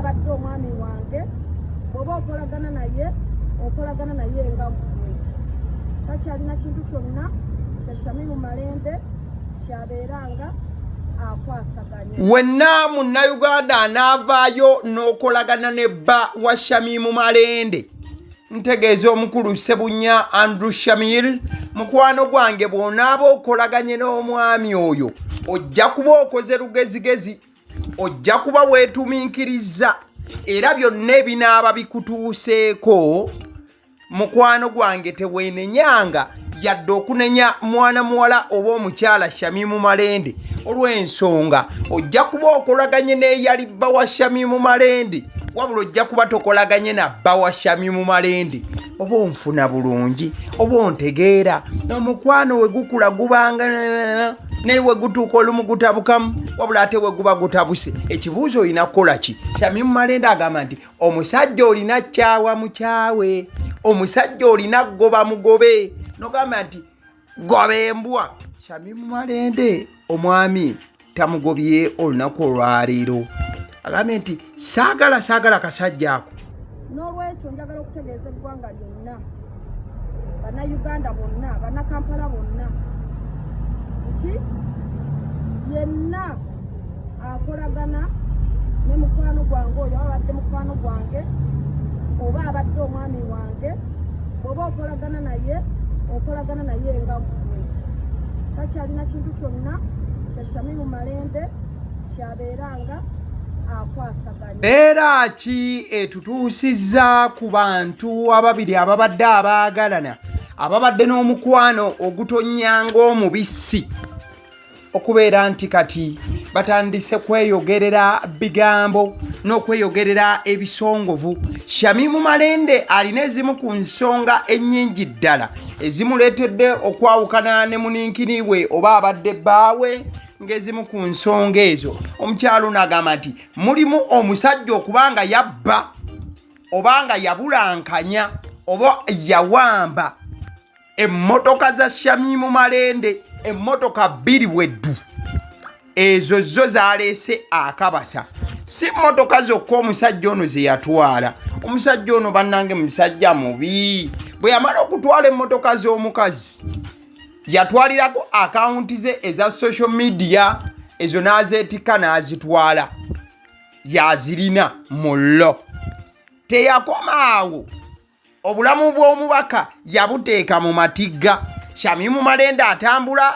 abadde omwami wange bw'oba okolagana naye nga ggwe takyalina kintu kyonna kya Shamim Malende kyabeeranga akwasaganya. Wenna munnayuganda anaavaayo n'okolagana ne bba wa Shamim Malende ntegeeza omukulu Ssebunya Andrew Shamil, mukwano gwange bw'onaaba okolaganye n'omwami oyo ojja kuba okoze lugezigezi, ojja kuba weetuminkiriza era byonna ebinaaba bikutuuseeko mukwano gwange teweenenyanga yadde okunenya mwana muwala oba omukyala Shamim Malende olw'ensonga ojja kuba okolaganye n'eyali bba wa Shamim Malende wabula ojja kuba tokolaganye na bba wa Shamim Malende. Oba onfuna bulungi oba ontegeera n'omukwano we gukula gubanga naye we gutuuka olumu gutabukamu wabula ate we guba gutabuse. Ekibuuzo olina kukola ki? Shamim Malende agamba nti omusajja olina kyawa mukyawe, omusajja olina goba mugobe. Nogamba nti goba embwa. Shamim Malende omwami tamugobye olunaku olwaleero. Agambye nti saagala kasajja ako. N'olwekyo njagala okutegeeza eggwanga lyonna, bannayuganda bonna, bannakampala bonna nti yenna akolagana ne mukwano gwange oyo abadde mukwano gwange oba abadde omwami wange bw'oba okolagana naye nga ggwe takyalina kintu kyonna kya Shamim Malende kyabeeranga akwasaganya. Era ki etutuusizza ku bantu ababiri ababadde abaagalana ababadde n'omukwano ogutonyanga omubisi okubeera nti kati batandise kweyogerera bigambo n'okweyogerera ebisongovu. Shamim Malende alina ezimu ku nsonga ennyingi ddala ezimuleetedde okwawukana ne muninkini we oba abadde bbaawe. Ng'ezimu ku nsonga ezo omukyalo n'agamba nti mulimu omusajja okubanga yabba obanga yabulankanya oba yawamba emmotoka za Shamim Malende, emmotoka 2 Buwedde. Ezo zo zaleese akabasa. Si mmotoka zokka omusajja ono ze yatwala. Omusajja ono bannange musajja mubi. Bwe yamala okutwala emmotoka z'omukazi yatwalirako akawunti ze eza social media, ezo n'azeetika n'azitwala yazirina mullo. Teyakomaawo, obulamu bw'omubaka yabuteeka mu matigga. Shamim Malende atambula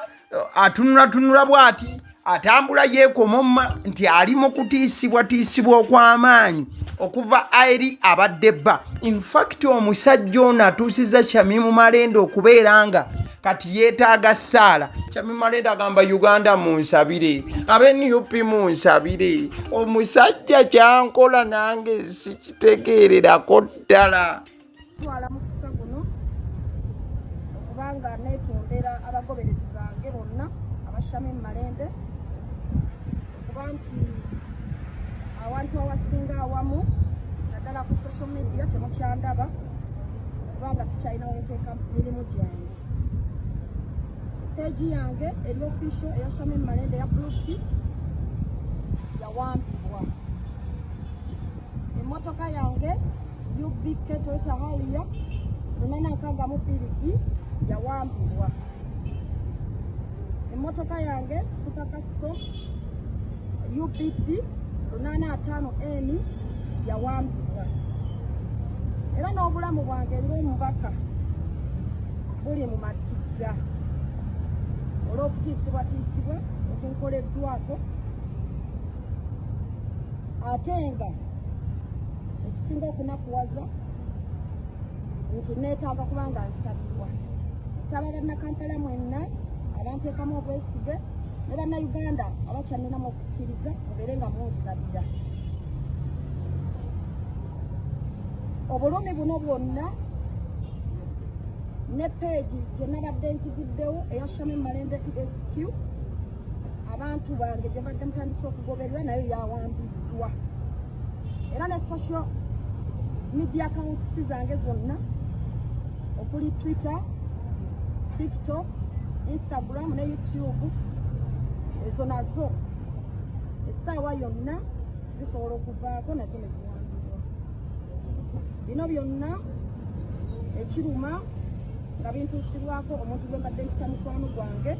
atunula bw'ati, atambula yeekomomma nti ali mu kutiisibwa okw'amaanyi okuva eri abadde bba. In fact omusajja ono atuusizza Shamim Malende okubeera nga kati yeetaaga ssaala. Shamim Malende agamba Uganda munsabire, ab'NUP munsabire, omusajja kyankola nange sikitegeererako ddala. Twala mukisa guno okubanga neetondera abagoberezi bange bonna aba Shamim Malende okuba nti awantu awasinga awamu naddala ku social media temukyandaba kubanga sikyalina wenteeka mirimu gyange. Peegi yange eri official eya Shamim Malende ya Bluetooth yawambibwa. Emotoka yange UBK Toyota Harrier 862 yawambibwa. Emotoka yange Super Custom UBD 850N yawambibwa. Era n'obulamu bwange ng'omubaka buli mu matigga olw'okutiisibwa okunkoleddwako. Ate nga ekisinga okunakuwaza nti neetaaga kubanga nsabibwa. Nsaba bannakampala mwenna abanteekamu obwesige ne bannayuganda abakyanninamu okukkiriza mubeere nga munsabira. Obulumi buno bwonna ne peegi gye nabadde nziguddewo eya Shamim Malende ESQ abantu bange gye badde mutandise okugoberera nayo yawambiddwa. Era ne social media accounts zange zonna okuli Twitter, TikTok, Instagram ne YouTube ezo nazo essaawa yonna zisobola okuvaako nazo ne ziwambibwa. Bino byonna ekiruma nga bintuusibwako omuntu gwe mbadde mpita mukwano gwange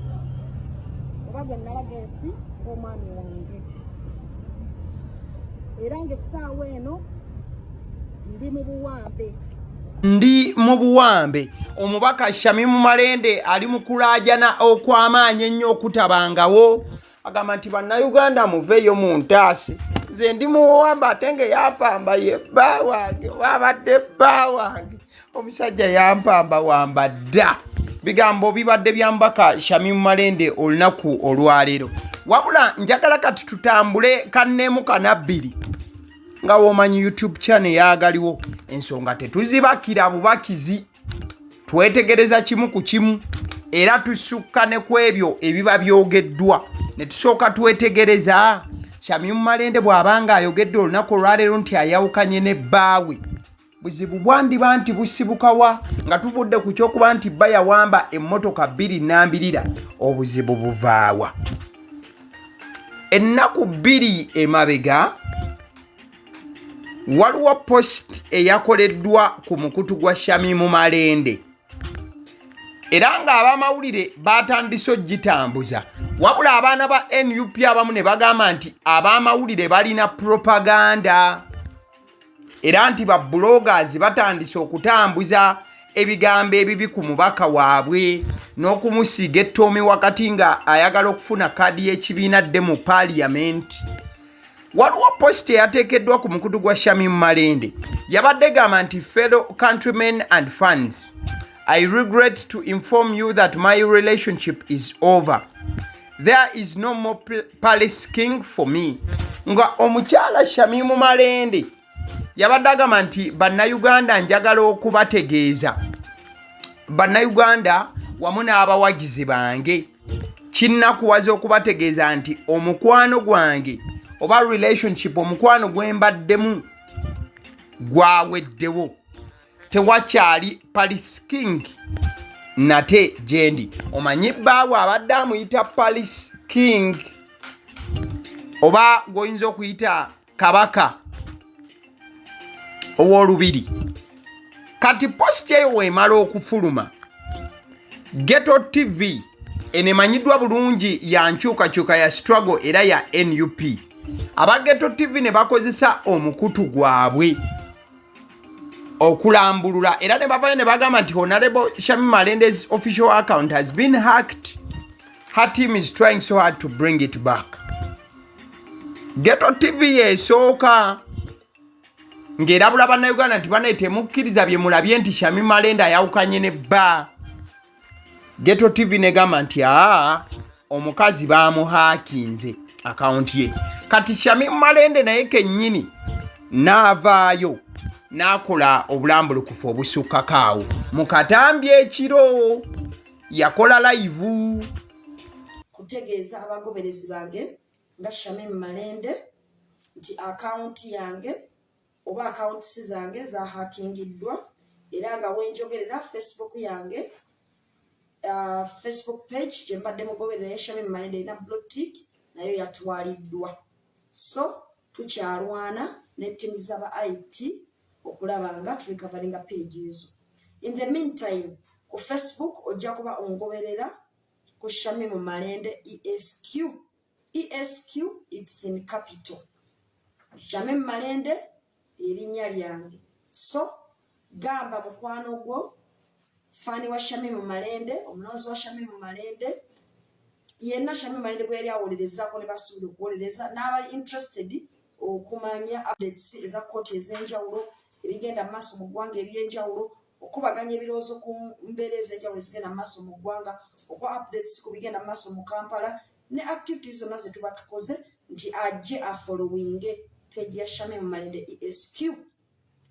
oba gwe nalaga ensi ng'omwami wange. Era ng'essaawa eno ndi mu buwambe. Omubaka Shamim Malende ali mu kulaajana okw'amaanyi ennyo okutabangawo. Agamba nti bannayuganda muveeyo mu ntaase. Nze ndi mu buwambe ate nga yampamba ye bba wange wabadde bba wange. Omusajja yampamba wamba dda. Bigambo bibadde bya mbaka Shamim Malende olunaku olwaleero. Wabula njagala kati tutambule kanneemu kanabbiri. Nga womanyi YouTube channel ya Agaliwo. Ensonga tetuzibakira bubakizi. Twetegereza kimu ku kimu. Era tusukka ne ku ebyo ebiba byogeddwa. Ne tusooka twetegereza. Shamim Malende bw'abanga ayogedde olunaku olwaleero nti ayawukanye ne bbaawe. Buzibu bwandiba nti busibukawa nga tuvudde ku kyokuba nti bba yawamba emmotoka 2 nnambirira. Obuzibu buvaawa. Ennaku 2 emabega waliwo post eyakoleddwa ku mukutu gwa Shamim Malende. Era nga abamawulire batandise ogitambuza. Wabula abaana ba NUP abamu ne bagamba nti abamawulire balina propaganda. Era nti ba bloggers batandise okutambuza ebigambo ebibi ku mubaka waabwe n'okumusiga ettoomi wakati nga ayagala okufuna kadi y'ekibiina dde mu parliament. Waliwo post eyateekeddwa ku mukutu gwa Shamim Malende. Yabadde gamba nti fellow countrymen and fans, I regret to inform you that my relationship is over. There is no more palace king for me. Nga omukyala Shamim Malende yabadde agamba nti bannayuganda njagala okubategeeza. Bannayuganda wamu n'abawagizi bange kinnakuwaza okubategeeza nti omukwano gwange oba relationship omukwano gwembaddemu gwaweddewo. Tewakyali Paris King nate jendi. Omanyi bbaawe abadde amuyita Paris King oba goyinza okuyita kabaka ow'olubiri. Kati post eyo weemala okufuluma, Ghetto TV enemanyiddwa bulungi ya nkyukakyuka ya struggle era ya NUP. Aba Ghetto TV ne bakozesa omukutu gwabwe okulambulula era ne bavayo ne bagamba nti Honorable Shamim Malende's official account has been hacked. Her team is trying so hard to bring it back. Ghetto TV esooka ng'erabula bannayuganda nti banaye temukkiriza bye mulabye nti Shamim Malende ayawukanye ne bba. Ghetto TV negamba nti omukazi baamuhaakinze akaunti ye. Kati Shamim Malende naye kennyini n'avaayo n'akola obulambulukufu obusukkakaawo. Mu katambi ekiro yakola live kutegeeza abagoberezi bange nga Shamim Malende nti akaunti yange oba akaunti zange zahackingiddwa era nga wenjogerera Facebook yange Facebook page gye mbadde mugoberera ya Shamim Malende ina blue tick nayo yatwaliddwa. So tukyalwana ne team z'aba IT okulaba nga tulikavalinga page ezo. In the meantime ku Facebook ojja kuba ongoberera ku Shamim Malende ESQ. ESQ it's in capital. Shamim Malende erinnya lyange. So gamba mukwano gwo fani wa Shamim Malende, omunozi wa Shamim Malende, yenna Shamim Malende gwe yali awulirizzaako ne basuubira okuwuliriza n'abali interested okumanya updates eza kkooti ez'enjawulo ebigenda mu maaso mu ggwanga eby'enjawulo, okubaganya ebirowoozo ku mbeera ez'enjawulo ezigenda mu maaso mu ggwanga, okuwa updates ku bigenda mu maaso mu Kampala ne activities zonna ze tuba tukoze nti ajje afollowinge page ya Shamim Malende ESQ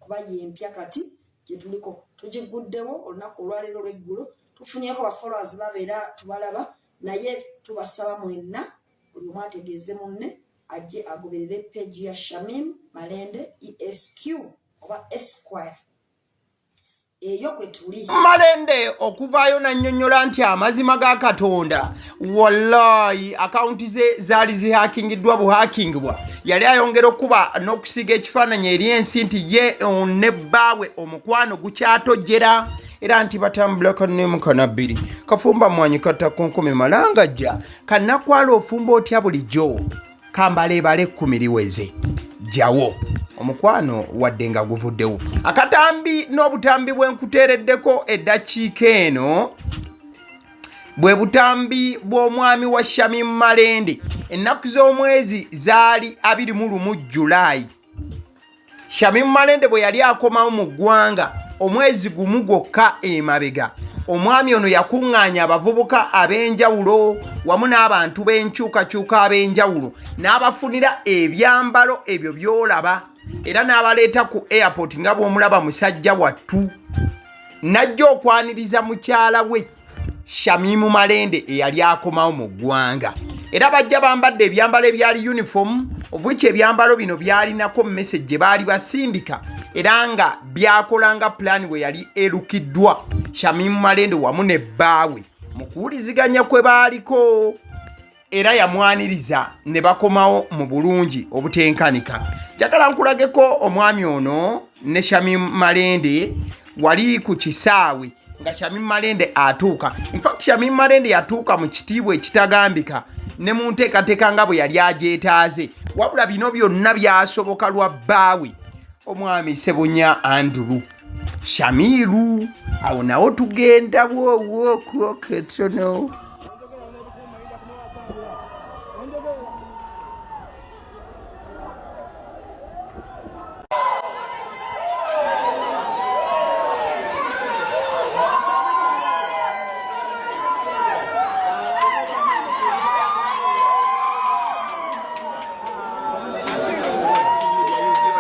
kuba yempya kati gye tuliko tugiguddewo olunaku olwaleero lw'eggulo tufunyeko ba followers babeera tubalaba naye tubasaba mwenna buli omu ategeeze munne ajje agoberere page ya Shamim Malende ESQ oba Esquire. eyo kwe tuli. Malende okuvaayo nannyonnyola nti amazima ga Katonda wallahi akaunti ze zaali zihakingiddwa buhakingibwa yali ayongera okuba n'okusiga ekifaananyi eri ensi nti ye ne bbaawe omukwano gukyatojjera era nti batambula kanneemu kanabbiri kafumba mwanyi kattakonkome malangajja kannakwala ofumba otya bulijjo kambaleebale 10 liweze jawo omukwano wadde nga guvuddewo akatambi n'obutambi bwenkuteereddeko eddakiika eno bwe butambi bw'omwami wa Shamim Malende ennaku z'omwezi zaali 21 Julayi Shamim Malende bwe yali akomawo mu ggwanga omwezi gumu gwokka emabega omwami ono yakuŋŋaanya abavubuka ab'enjawulo wamu n'abantu b'enkyukakyuka ab'enjawulo n'abafunira ebyambalo ebyo by'olaba era n'abaleeta ku airport nga bw'omulaba musajja wattu n'ajja okwaniriza mukyala we Shamim Malende eyali akomawo mu ggwanga era bajja bambadde ebyambalo ebyali uniform ovuki ebyambalo bino byalinako message gye baali basindika era nga byakolanga plan we yali erukiddwa Shamim Malende wamu ne bbaawe mu kuwuliziganya kwe baaliko era yamwaniriza ne bakomawo mu bulungi obutenkanika. Njagala nkulageko omwami ono ne Shamim Malende wali ku kisaawe nga Shamim Malende atuuka. In fact Shamim Malende yatuuka mu kitiibwa ekitagambika ne mu nteekateeka nga bwe yali agyetaaze wabula bino byonna byasoboka lwa bbaawe omwami Ssebunya Andrew Shamiru awo nawo tugenda ketono.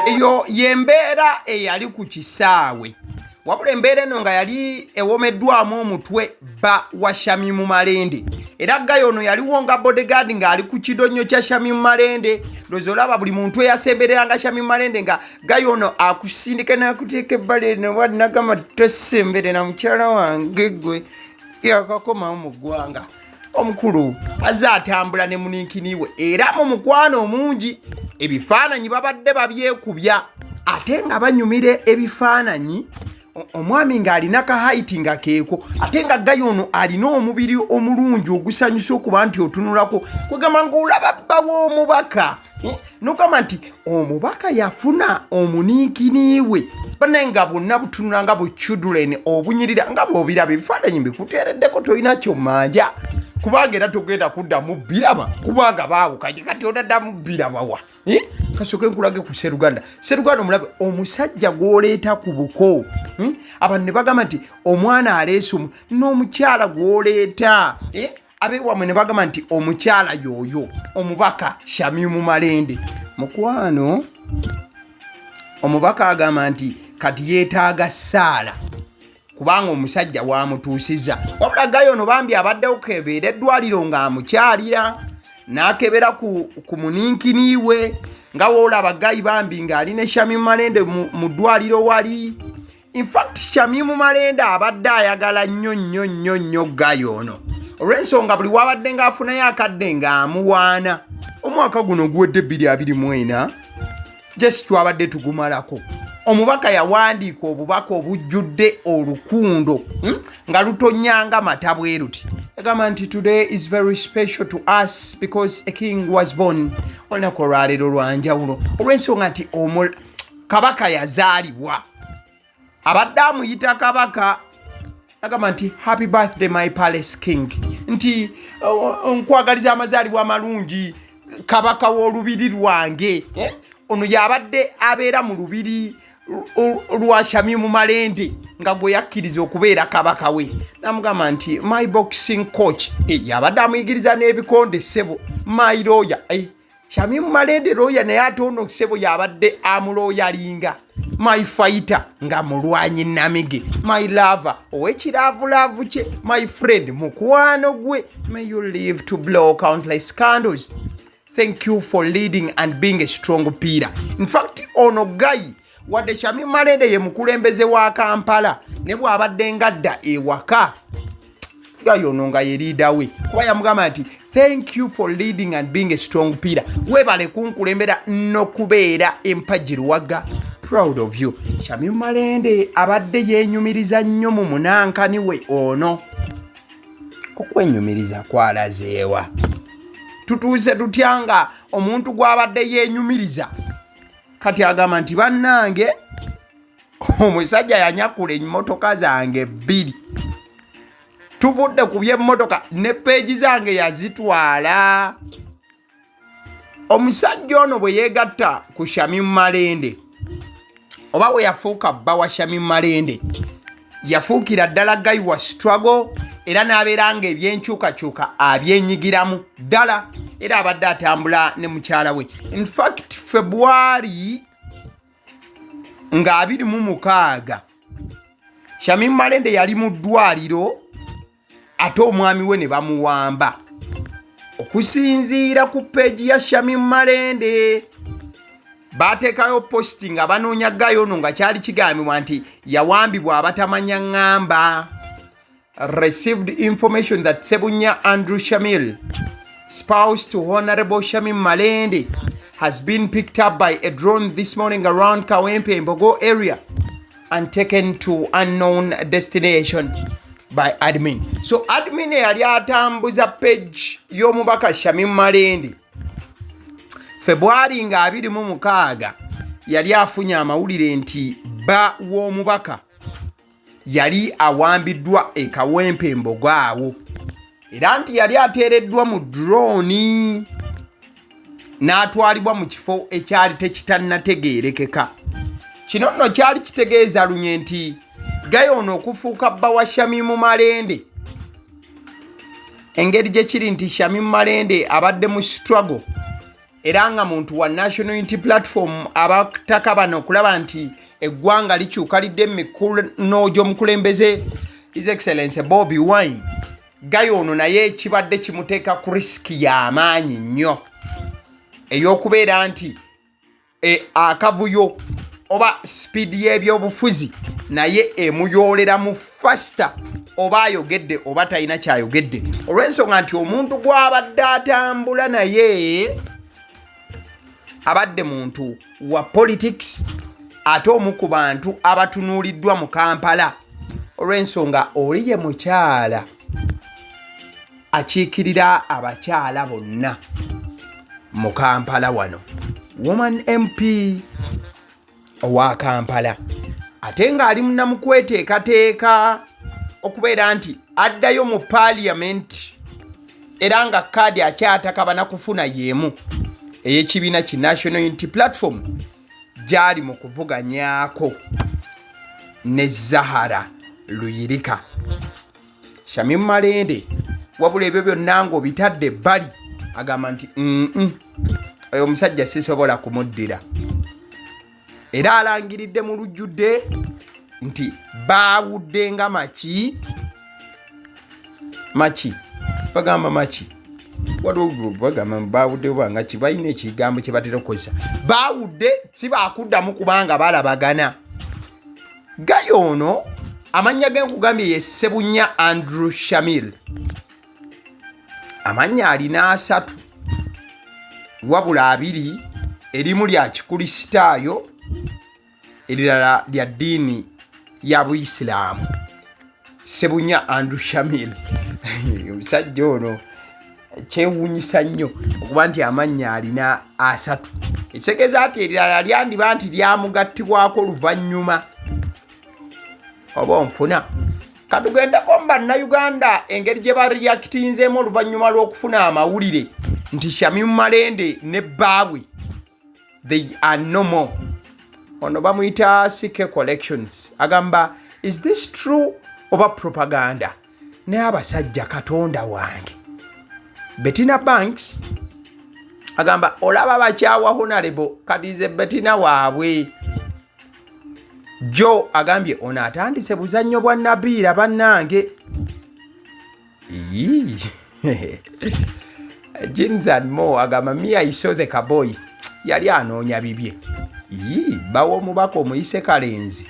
Eyo yembeera eyali ku kisaawe wabula embeera eno nga yali ewomeddwamu omutwe bba wa Shamim Malende era gayo ono yaliwo nga bodyguard ng'ali ku kidonnyo kya Shamim Malende ndowooza olaba buli muntu eyasembereranga Shamim Malende nga gayo ono akusindika n'akuteeka ebbala eno wadnagamba tosemberera mukyala wange gwe yakakomawo mu ggwanga omukulu azze atambula ne muninkiniwe era mu mukwano omungi ebifaananyi babadde babyekubya ate nga banyumira ebifaananyi omwami ng'alina kahaiti nga keeko ate nga gayo ono alina omubiri omulungi ogusanyusa okuba nti otunulako kwegamba ng'olaba bba w'omubaka nogamba nti omubaka yafuna omuninkiniwe banaye nga bwonna butunula nga buchuduleni obunyirira nga bw'obiraba ebifaananyi mbikuteereddeko tolina kyomanja kubanga era togenda kuddamu biraba kubanga baawukanye kati odaddamu biraba wa kasooke nkulage ku Sseruganda omulabe omusajja gw'oleeta ku buko abantu ne bagamba nti omwana aleese n'omukyala gw'oleeta abeewamwe ne bagamba nti omukyala y'oyo omubaka Shamim Malende mukwano omubaka agamba nti kati yeetaaga ssaala kubanga omusajja wamutuusiza wabula gayo ono bambi abaddewo kebeera eddwaliro ng'amukyalira n'akebera ku muninkiniwe nga woolaba gayi bambi ng'ali ne Shamim Malende mu ddwaliro wali. In fact Shamim Malende abadde ayagala nnyo gayo ono olw'ensonga buli wabadde ng'afunayo akadde ng'amuwaana omwaka guno guwedde 2024 just twabadde tugumalako omubaka yawandiika obubaka obujjudde olukundo nga lutonyanga mata bwe luti yagamba nti today is very special to us because a king was born olunaku olwaleero lwanjawulo olw'ensonga nti kabaka yazaalibwa abadde amuyita kabaka agamba nti happy birthday my palace king nti nkwagaliza amazaalibwa amalungi kabaka w'olubiri lwange ono yabadde abeera mu lubiri lwa Shamim Malende nga gwe yakkiriza okubeera kabaka we namugamba nti my boxing coach yabadde amuyigiriza n'ebikonde ssebo my lawyer Shamim Malende lawyer naye ate ono ssebo yabadde amulooyalinga my fighter nga mulwanyi namige my lover ow'ekiraavulaavu kye my friend mukwano gwe may you live to blow countless candles. Thank you for leading and being a strong pillar. In fact, ono gayi wadde Shamim Malende ye mukulembeze wa Kampala ne bw'abadde ngadda ewaka gayono nga ye leader we kuba yamugamba nti thank you for leading and being a strong pillar webale kunkulembera n'okubeera empajiruwaga proud of you. Shamim Malende abadde yenyumiriza nnyo mu munankani we ono okwenyumiriza kwalazeewa tutuuse tutyanga omuntu gw'abadde yenyumiriza kati agamba nti bannange omusajja yanyakula emmotoka zange 2 tuvudde ku by'emmotoka ne peegi zange yazitwala. Omusajja ono bwe yeegatta ku Shamim Malende oba we yafuuka bba wa Shamim Malende yafuukira ddala guy wa struggle era n'abeera nga ebyenkyukakyuka abyenyigiramu ddala era abadde atambula ne mukyala we. In fact February nga 26 Shamim Malende yali mu ddwaliro ate omwami we ne bamuwamba. Okusinziira ku peegi ya Shamim Malende bateekayo posting nga banoonya gayo ono nga kyali kigambibwa nti yawambibwa abatamanya ngamba. Received information that Sebunya Andrew Shamil, spouse to Honorable Shamim Malende, has been picked up by a drone this morning around Kawempe Mbogo area and taken to unknown destination by admin. So admin yali atambuza page y'omubaka Shamim Malende February nga 26 yali afunye amawulire nti bba w'omubaka yali awambiddwa e Kawempe Mbogo awo era nti yali ateereddwa mu drone n'atwalibwa mu kifo ekyali tekitannategeerekeka. Kino nno kyali kitegeeza lunye nti gayo ono okufuuka bba wa Shamim Malende engeri gye kiri nti Shamim Malende abadde mu struggle era nga muntu wa National Unity Platform abataka bano okulaba nti eggwanga likyuka lidde mikono gy'omukulembeze His Excellency Bobi Wine. Gayo ono naye kibadde kimuteeka ku risiki y'amaanyi nnyo ey'okubeera nti akavuyo oba speed y'ebyobufuzi naye emuyoolera mu faster oba ayogedde oba talina kyayogedde olw'ensonga nti omuntu gw'abadde atambula naye abadde muntu wa politics ate omu ku bantu abatunuuliddwa mu Kampala olw'ensonga oli ye mukyala akiikirira abakyala bonna mu Kampala wano, woman MP owa Kampala ate ng'ali munamukweteekateeka okubeera nti addayo mu parliament era nga kaadi akyataka banakufuna yeemu ey'ekibiina ki National Unity Platform gyali mu kuvuganyaako ne Zahara Luyirika. Shamim Malende wabula ebyo byonna ng'obitadde ebbali agamba nti oyo omusajja sisobola kumuddira era alangiridde mu lujjudde nti baawudde nga maki bagamba maki waliwo bagamba baawudde bwanga ki balina ekigambo kye batera okukozesa baawudde si baakuddamu kubanga balabagana. Gayo ono amannya ge nkugambye ye Sebunya Andrew Shamil, amannya alina 3 wabula 2 erimu lya Kikulisitaayo erirala lya ddiini ya Buisilaamu. Sebunya Andrew Shamil omusajja ono kyewuunyisa nnyo okuba nti amannya alina 3 ekitegeeza ati erirala lyandiba nti lyamugattibwako luvannyuma oba onfuna. Katugendako mu bannayuganda engeri gye bareactinzeemu oluvannyuma lw'okufuna amawulire nti Shamim Malende ne bbaabwe they are no more. Ono bamuyita CK Collections agamba is this true oba propaganda? Ne abasajja Katonda wange. Bettina Banks agamba olaba bakyawa Honorable kadize Bettina waabwe. Joe agambye ono atandise buzannyo bwa Nabiira bannange. Jinzan Mo agamba me I saw the cowboy yali anoonya bibye bawo omubaka omuyise Kalenzi.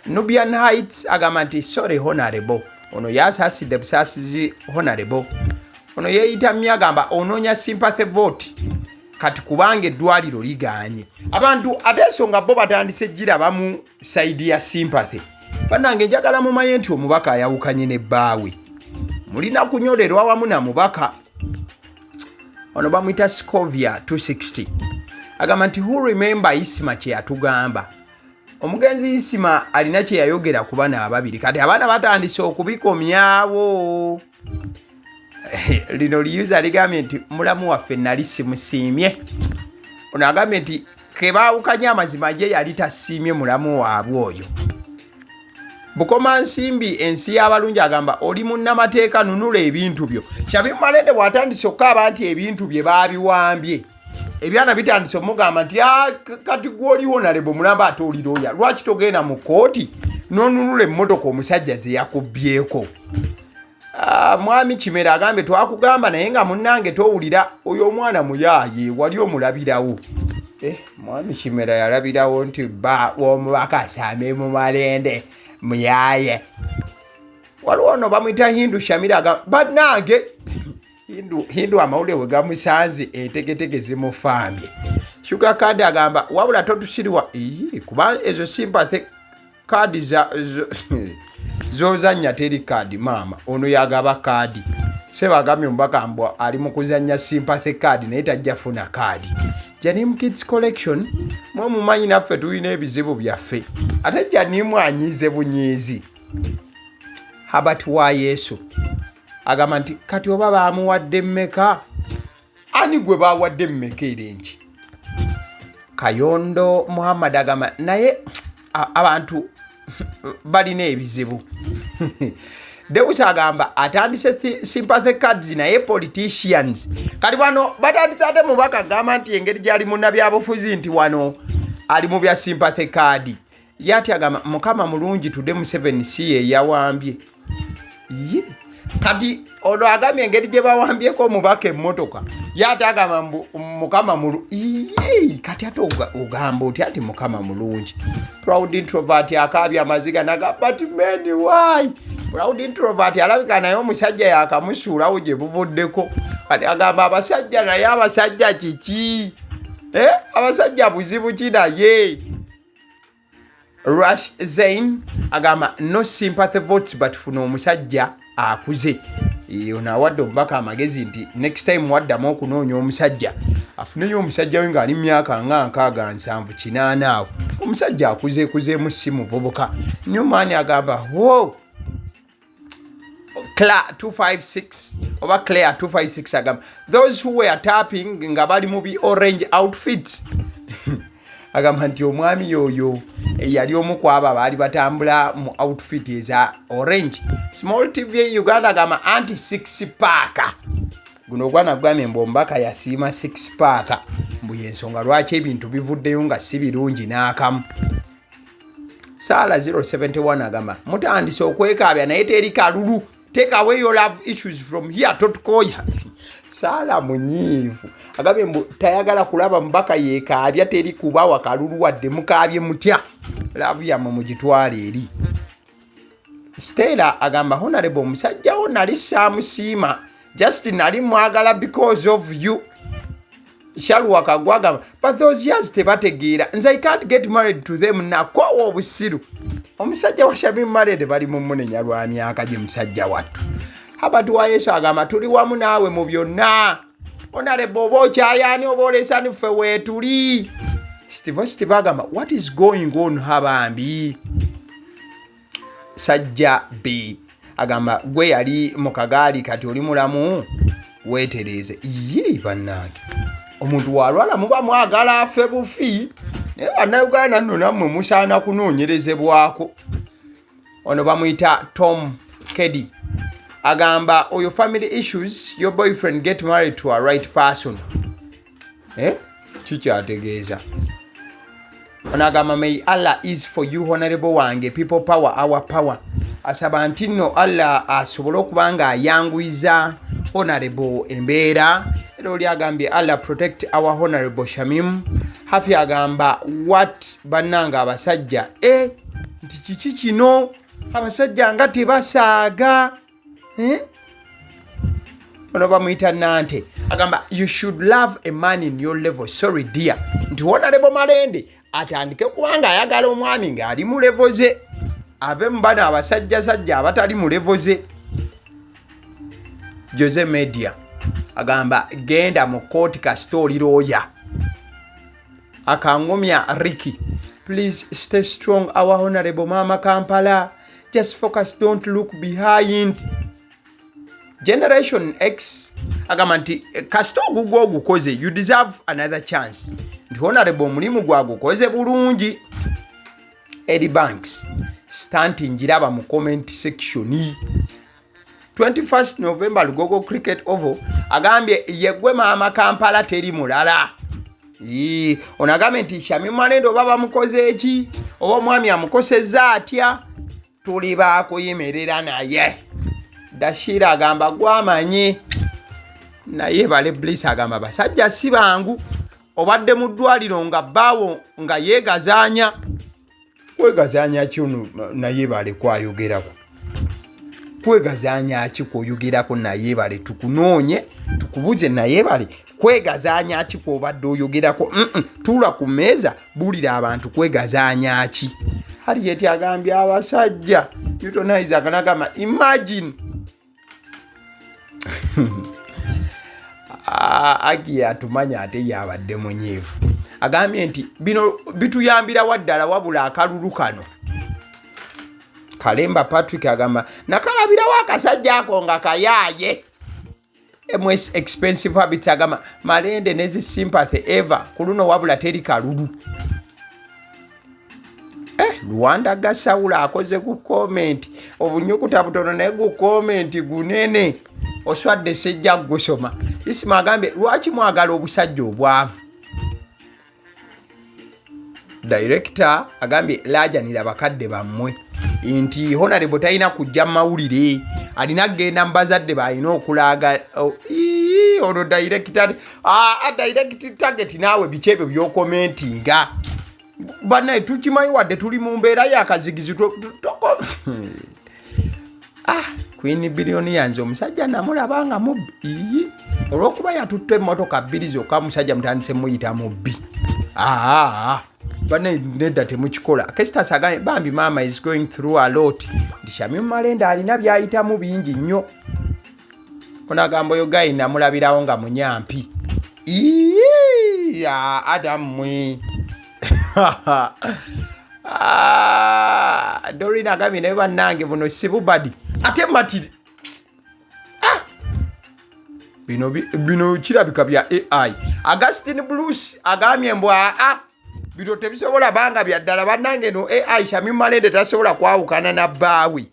Nubian Heights agamba nti sorry honorable. Ono yasasidde busaasizi honorable. Ono yeeyita myagamba onoonya sympathy vote kati kubanga eddwaliro liganye. Abantu ate ensonga bo batandise gira mu side ya sympathy. Bannange njagala mumanye nti omubaka ayawukanye ne bbaawe. Mulina kunyolerwa wamu na mubaka. Ono bamuyita Scovia 260. Agamba nti who remember Isima kye yatugamba. Omugenzi Isima alina kye yayogera ku bana ababiri. Kati abaana batandise okubikomyawo. Lino liyuza ligambye nti mulamu waffe nali simusiimye. Ono agambye nti kebaawukanye amazima ye yali tasiimye mulamu waabwe oyo. Bukoma Nsimbi ensi y'abalungi agamba oli munnamateeka nunula ebintu byo. Shamim Malende bw'atandise okukaaba nti ebintu bye baabiwambye. Ebyana bitandise omugamba nti kati gw'oliwo nalebo mulamba ate oli looya. Lwaki togenda mu kkooti n'onunula emmotoka omusajja ze yakubyeko? Mwami Kimera agambe twakugamba naye nga munnange towulira oyo omwana muyaaye wali omulabirawo. Mwami Kimera yalabirawo nti omubaka Shamim Malende muyaaye. Waliwo ono bamuyita Hindu Shamira agamba bannange Hindu amawulire we gamusanze entegetege zimufambye. Sugar card agamba wabula totusiriwa kuba ezo sympathy card zozanya teri card mama ono yagaba card. Seba agambye omubaka mbwa ali mu kuzanya sympathy card naye tajja funa card. Janim Kids Collection mwe mumanyi naffe tulina ebizibu byaffe. Ate Janimu anyize bunyiizi. Habat wa Yesu agamba nti kati oba baamuwadde mmeka? Ani gwe baawadde mmeka erenki? Kayondo Muhammad agamba naye abantu balina ebizibu. Deusa agamba atandise sympathy cards naye politicians. Kati wano batandise ate mubaka agamba nti engeri gyali munnabyabufuzi nti wano ali mu bya sympathy card. Yati agamba mukama mulungi tudde mu 7C yawambye. Kati ono agambye engeri gye bawambyeko omubaka emmotoka. Yati agamba mukama mulungi. Kati ate ogamba oti ati mukama mulungi. Proud introvert akaabye amaziga naga but man why? Proud introvert alabika naye omusajja yakamusuulawo gye buvuddeko. Kati agamba abasajja naye abasajja kiki? Abasajja buzibu ki naye? Rush Zain agamba no sympathy votes but funa omusajja akuze. Ono awadde omubaka amagezi nti next time waddamu okunoonya omusajja afuneyo omusajja we ng'ali myaka nga 67 awo. Omusajja akuzeekuzeemu si muvubuka. Newman agamba Claire 256 oba Claire 256 agamba those who were tapping nga bali mu bi orange outfits. Agamba nti omwami yoyo yali omu ku abo abaali batambula mu outfit eza orange. Small TV Uganda agamba anti 6 pack. Guno gwana gwame mbombaka yasiima 6 pack. Mbu yensonga lwaki ebintu bivuddeyo nga si birungi n'akamu. Sala 071 agamba mutandise okwekaabya naye teri kalulu. Take away your love issues from here totukoya. Sala munyiivu agambye mbu tayagala kulaba mbaka yeekaabya teri kuba wakalulu wadde mukaabye mutya. Love yammwe mugitwale eri. Stella agamba honorable musajjawo nali saamusiima just nali mwagala because of you. Shalwa kagwaga but those years tebategeera nze I can't get married to them nakwawa obusiru. Omusajja wa Shamim Malende bali mu munenya lwa myaka gye musajja wattu. Habatu wa Yesu agamba tuli wamu naawe mu byonna. Honorable oba okyayani oba olesa niffe weetuli. Steve agamba what is going on habambi? Sajja B agamba gwe yali mu kagaali kati oli mulamu weetereze. Bannange omuntu walwala muba mwagala afe bufi. Naye bannayuganda nno nammwe musaana kunoonyerezebwako. Ono bamuyita Tom Keddy agamba oyo family issues your boyfriend get married to a right person. Kikyategeeza. Ono agamba may Allah is for you honorable wange people power our power. Asaba nti nno Allah asobole okuba nga ayanguyiza honorable embeera. Era oli agambye Allah protect our honorable Shamim. Hafi agamba what bannanga abasajja nti kiki kino abasajja nga tebasaaga ono bamuyita Nante agamba you should love a man in your level sorry dear nti Honorable Malende atandike kubanga ayagala omwami ng'ali mu level ze ave mu bano abasajja abatali mu level ze. Jose Media agamba genda mu court kasita oli lawyer akangomya Ricky please stay strong our Honorable Mama Kampala just focus don't look behind. Generation X agamba nti kasita ogugwo ogukoze you deserve another chance nti Honorable omulimu gwagukoze bulungi. Eddie Banks stanti njiraba mu comment section 21st November Lugogo Cricket Oval agambye yegwe Mama Kampala teri mulala. Onagambye nti Shamim Malende oba bamukoze eki oba omwami amukosezza atya tuli baakuyimirira naye. Dashira agamba gwamanyi naye bale Bliss agamba basajja si bangu obadde mu ddwaliro nga bbaawo nga yeegazaanya kwegazaanya kino naye bale kwayogerako kwegazaanya ki kwoyogerako naye bale tukunoonye tukubuze naye bale kwegazaanya ki kwobadde oyogerako tuula ku mmeeza buulira abantu kwegazaanya ki. Harriet agambye abasajja Newtonize aganagamba imagine Agi atumanya ate yabadde munyeevu agambye nti bino bituyambira waddala wabula akalulu kano. Kalemba Patrick agamba nakalabirawo akasajja ako nga kayaaye. MS Expensive Habits agamba Malende nezi sympathy ever kuluno wabula teri kalulu. Rwanda Gasawula akoze ku comment obunyukuta butono naye ku comment gunene oswadde sejja gusoma. Isima agambe lwaki mwagala obusajja obwavu. Director agambye lajanira bakadde bammwe nti Honorable talina kujja mawulire alina genda mbazadde balina okulaga ono director direct target naawe bikyebyo byokomentinga banaye tukimanyi wadde tuli mu mbeera yakazigizi Queen Billionaires omusajja namulabanga mubbi olwokuba yatutte emmotoka 2 zokka musajja mutandise muyita mubbi banaye nedda temukikola. Kestas agambye bambi mama is going through a lot ndi Shamim Malende alina byayitamu bingi nnyo. Ono agamba oyo gayi namulabirawo nga munyampi Adam mwe Doreen agambye naye bannange buno sibubadi ate matiri bino kirabika bya AI. Augustine Bruce agambye mbwa bino tebisobola banga byaddala bannange no AI Shamim Malende tasobola kwawukana na bbaawe.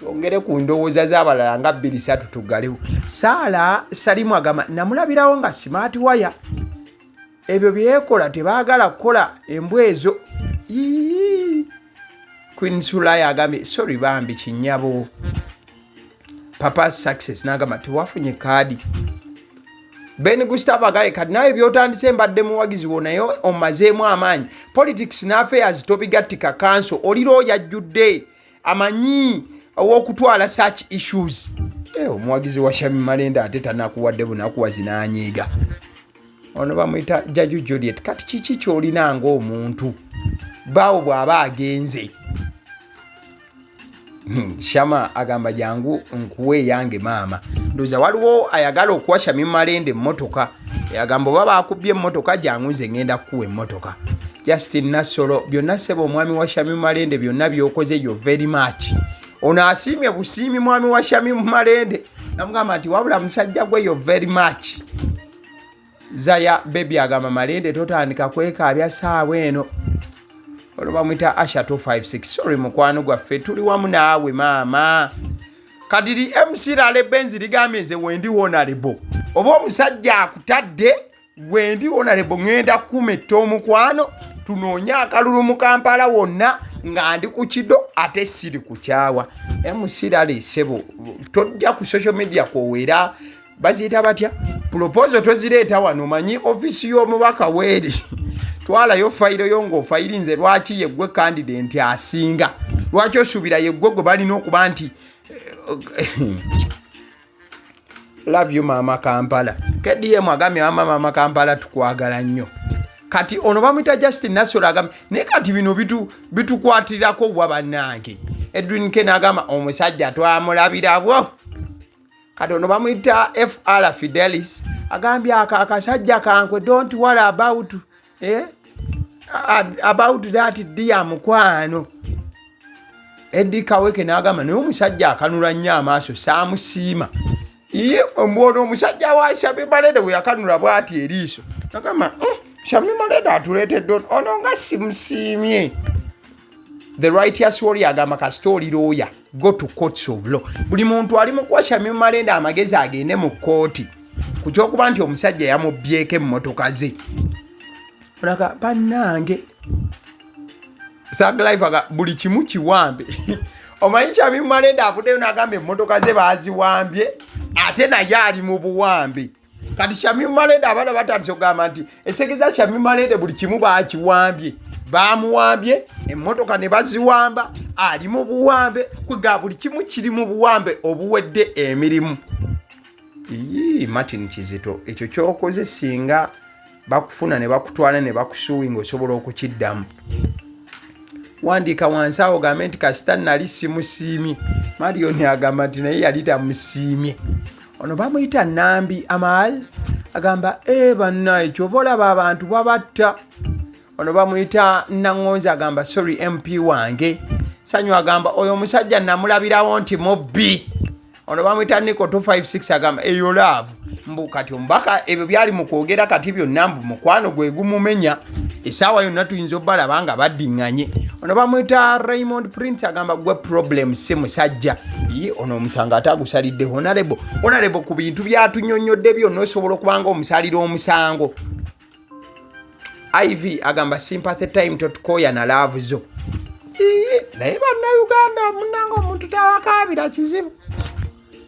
Tongere ku ndowooza z'abalala nga 2-3 tugalewo. Sala Salimu agamba namulabirawo nga smart wire ebyo byekola tebaagala kukola embwezo. Queen Sulaya agambye sorry bambi kinyabo. Papa Success nagamba tewafunye kadi. Ben Gustavo agaye kadi naye byotandise mbadde muwagizi wo naye omazeemu amaanyi. Politics and affairs topigatika council oliro yajjudde amanyi okutwala such issues. Omuwagizi wa Shamim Malende ate tanakuwadde bunakuwa zinanyiiga. Ono bamuyita Jaju Juliet kati kiki kyolina ng'omuntu bawo bw'aba agenze. Shama agamba jangu nkuwe yange mama ndoza waliwo ayagala okuwa Shamim Malende emmotoka yagamba baba akubye emmotoka jangu nze ngenda kuwa emmotoka. Justin Nasolo byonna sebo omwami wa Shamim Malende byonna byokoze yo very much. Ono asiimye busiimi mwami wa Shamim Malende namugamba nti wabula musajja gwe yo very much. Zaya baby agamba Malende totandika kwekaabya saawa eno. Oloba mwita Asha 256 sorry mukwano gwaffe tuli wamu naawe mama. Kadiri MC Lale Benzi ligambye nze wendi Honorable oba omusajja akutadde wendi Honorable ngenda kumetta omukwano tunoonya akalulu mu Kampala wonna nga ndi ku kido ate siri kukyawa. MC Lale sebo tojja ku social media kwowera baziyita batya proposal tozireeta wano manyi office y'omubaka weeri twalayo fayiro yo ng'ofayirinze lwaki yeggwe candidate asinga lwaki osuubira yeggwe gwe balina okuba nti love you mama Kampala KDM agambye mama Kampala tukwagala nnyo kati ono bamwita Justin Nassolo agambye naye kati bino bitukwatirako bwa bannange Edwin Ken agamba omusajja twamulabirabwo kati ono bamwita FR Fidelis agambye akasajja kankwe don't worry about that dear mukwano Eddie Kaweke n'agamba naye omusajja akanula nnyo amaaso saamusiima iye omwono omusajja wa Shamim Malende bwe yakanula bw'ati eriiso n'agamba Shamim Malende atuleetedde ono nga simusiimye. The righteous warrior agamba kasita oli lawyer go to courts of law. Buli muntu ali mu kuwa Shamim Malende amagezi agende mu kkooti ku ky'okuba nti omusajja yamubbyeko emmotoka ze. Olaga bannange Thug Life buli kimu kiwambe omanyi Shamim Malende avuddeyo n'agamba emmotoka ze baaziwambye ate naye ali mu buwambe kati Shamim Malende abaana batandise okugamba nti esegeza Shamim Malende buli kimu baakiwambye bamuwambye emmotoka ne baziwamba ali mu buwambe kwega buli kimu kiri mu buwambe obuwedde emirimu. Martin Kizito ekyo kyokoze singa bakufuna ne bakutwala ne bakusuwinga osobola okukiddamu. Wandika wansi awo gambe nti kasita nali simusiimye Mario ne agamba nti naye yali tamusiimye. Ono bamuyita Nambi Amal agamba bannaye kyova olaba abantu babatta. Ono bamuyita Nangonzi agamba sorry MP wange. Sanyu agamba oyo omusajja namulabirawo nti mubbi. Ono bamuyita Nico 256 agamba eyo love mbu kati ombaka ebyo byali mu kwogera kati byonna mbu mukwano gwe gumumenya esaawa yonna tuyinza obbalaba nga baddiŋŋanye. Ono bamuyita Raymond Prince agamba gwe problem si musajja ono omusanga ate agusalidde honorable ku bintu byatunyonnyodde byonna osobola okubanga omusalira omusango. Ivy agamba sympathy time totukoya na love zo. Naye bannayuganda munnanga omuntu tawakaabira kizibu.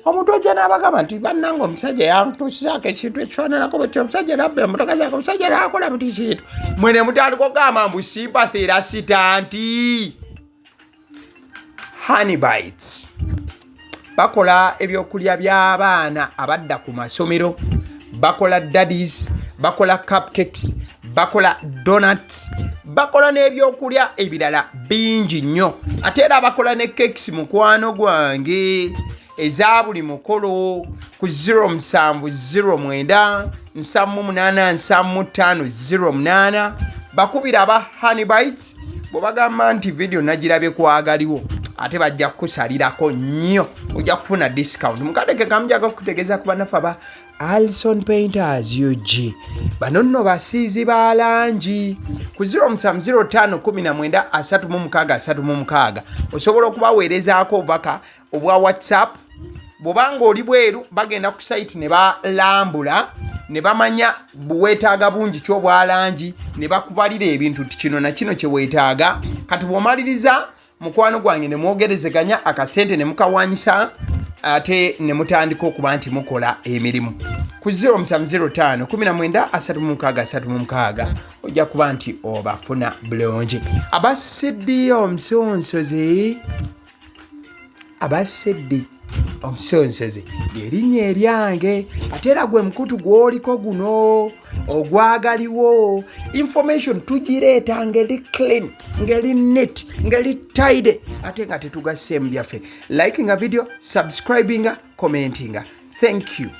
Omuntu ojja n'abagamba nti bannanga omusajja yantuusizaako ekintu ekifaananako bwekyo omusajja nabba emmotoka zaako omusajja naakola buti kintu mwene mutandika okugamba mbu sympathy era sitanti. Honey bites bakola ebyokulya by'abaana abadda ku masomero bakola daddies bakola cupcakes bakola donuts bakola n'ebyokulya ebirala bingi nnyo ate era bakola ne cakes mukwano gwange eza buli mukolo ku 0709 bakubira aba Honey Bites bwe bagamba nti video nagirabye ku Agaliwo ate bajja kusalirako nnyo ojja kufuna discount mukadeke kamjaga kutegeeza ku banafu aba Alison Painters UG bano nno basiizi ba langi ku 0705193636 osobola okubaweerezaako obubaka obwa WhatsApp bw'obanga oli bweru bagenda ku site ne balambula ne bamanya buweetaaga bungi ky'obwalangi ne bakubalira ebintu ti kino na kino kye weetaaga kati bw'omaliriza mukwano gwange ne mwogerezeganya akasente ne mukawanyisa ate ne mutandika okuba nti mukola emirimu ku 0705193636 ojja kuba nti obafuna bulungi. Abaseddi omusonsozi omusonsozi lyerinnya eryange ate era gwe mukutu gw'oliko guno ogwagaliwo information tugireeta ngeri clean ngeri neat ngeri tidy ate nga tetugasseemu byaffe likinga video subscribinga commentinga. Thank you.